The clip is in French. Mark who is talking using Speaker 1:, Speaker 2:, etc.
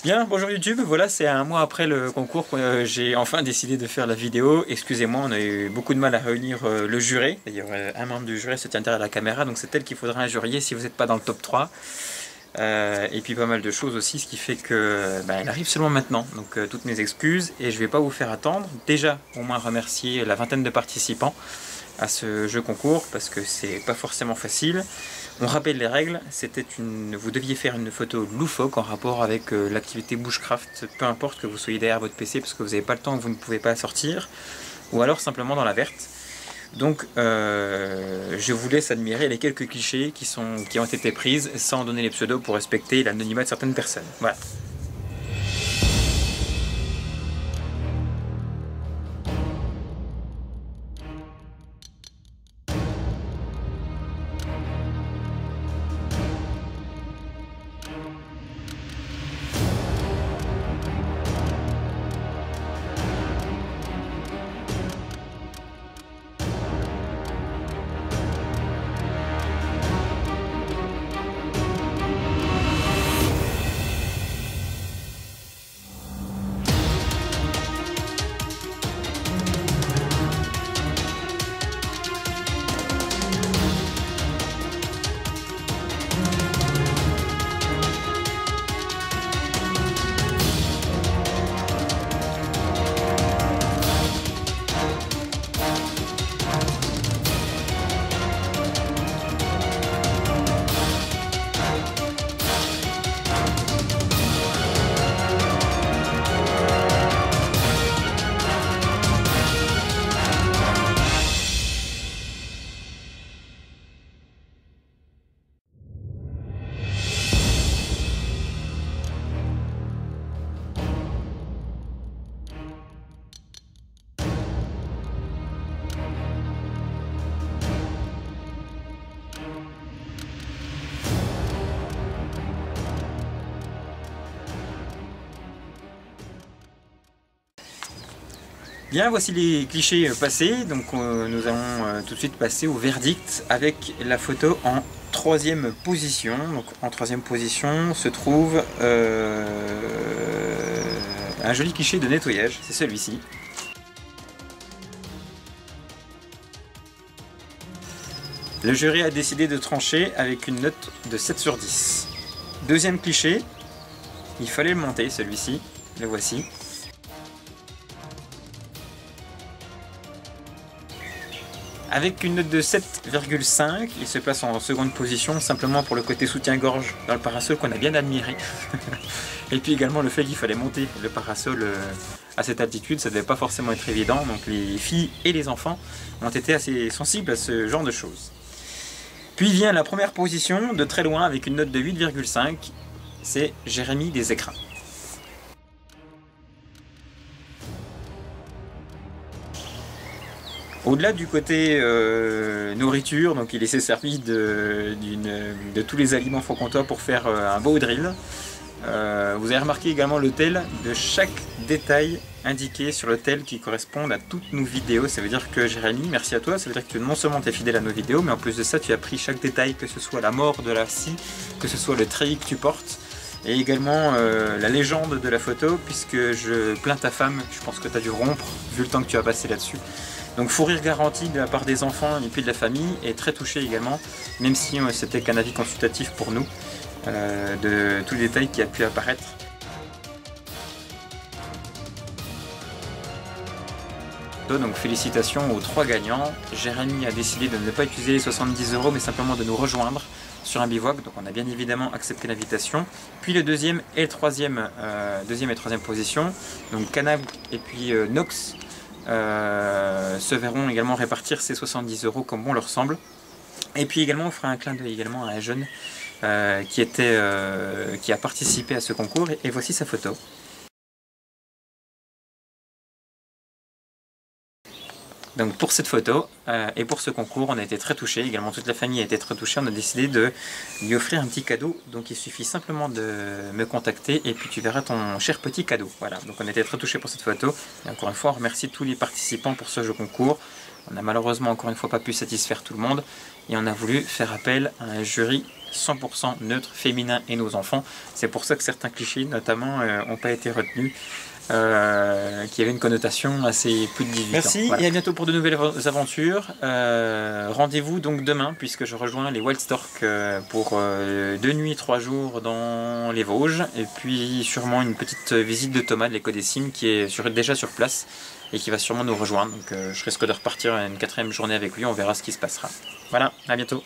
Speaker 1: Bien, bonjour YouTube, voilà, c'est un mois après le concours que j'ai enfin décidé de faire la vidéo. Excusez-moi, on a eu beaucoup de mal à réunir le jury. D'ailleurs, un membre du jury se tient derrière la caméra, donc c'est elle qu'il faudra injurier si vous n'êtes pas dans le top 3. Et puis pas mal de choses aussi, ce qui fait que elle arrive seulement maintenant. Donc toutes mes excuses, et je vais pas vous faire attendre. Déjà, au moins remercier la vingtaine de participants à ce jeu concours, parce que c'est pas forcément facile. On rappelle les règles, vous deviez faire une photo loufoque en rapport avec l'activité bushcraft, peu importe que vous soyez derrière votre PC parce que vous n'avez pas le temps, vous ne pouvez pas sortir, ou alors simplement dans la verte. Donc je vous laisse admirer les quelques clichés qui ont été prises sans donner les pseudos pour respecter l'anonymat de certaines personnes. Voilà. Bien, voici les clichés passés, donc nous allons tout de suite passer au verdict avec la photo en troisième position. Donc en troisième position se trouve un joli cliché de nettoyage, c'est celui-ci. Le jury a décidé de trancher avec une note de 7 sur 10. Deuxième cliché, il fallait le monter celui-ci, le voici. Avec une note de 7,5, il se place en seconde position simplement pour le côté soutien-gorge dans le parasol qu'on a bien admiré. Et puis également le fait qu'il fallait monter le parasol à cette altitude, ça ne devait pas forcément être évident, donc les filles et les enfants ont été assez sensibles à ce genre de choses. Puis vient la première position de très loin avec une note de 8,5, c'est Jérémy des Écrins. Au-delà du côté nourriture, donc il s'est servi de tous les aliments franc-comtois pour faire un beau drill. Vous avez remarqué également le tel de chaque détail indiqué sur le tel qui correspondent à toutes nos vidéos. Ça veut dire que Jérémy, merci à toi, ça veut dire que non seulement tu es fidèle à nos vidéos, mais en plus de ça tu as pris chaque détail, que ce soit la mort de la scie, que ce soit le treillis que tu portes, et également la légende de la photo, puisque je plains ta femme, je pense que tu as dû rompre vu le temps que tu as passé là-dessus. Donc fou rire garanti de la part des enfants et puis de la famille, et très touché également, même si c'était qu'un avis consultatif pour nous, de tous les détails qui a pu apparaître. Donc félicitations aux 3 gagnants. Jérémy a décidé de ne pas utiliser les 70 € mais simplement de nous rejoindre sur un bivouac, donc on a bien évidemment accepté l'invitation. Puis le deuxième et troisième position, donc Canab et puis Nox, se verront également répartir ces 70 € comme bon leur semble. Et puis également on fera un clin d'œil également à un jeune qui a participé à ce concours, et voici sa photo. Donc pour cette photo et pour ce concours, on a été très touchés, également toute la famille a été très touchée, on a décidé de lui offrir un petit cadeau, donc il suffit simplement de me contacter et puis tu verras ton cher petit cadeau. Voilà, donc on a été très touchés pour cette photo, et encore une fois on remercie tous les participants pour ce jeu concours, On n'a malheureusement encore une fois pas pu satisfaire tout le monde et on a voulu faire appel à un jury 100% neutre, féminin et nos enfants. C'est pour ça que certains clichés notamment n'ont pas été retenus, qui avaient une connotation assez plus de 18 ans. Merci et à bientôt pour de nouvelles aventures. Rendez-vous donc demain puisque je rejoins les Wild Stork pour 2 nuits 3 jours dans les Vosges et puis sûrement une petite visite de Thomas de l'Écodécime qui est déjà sur place et qui va sûrement nous rejoindre. Donc je risque de repartir une 4e journée avec lui, on verra ce qui se passera. Voilà, à bientôt.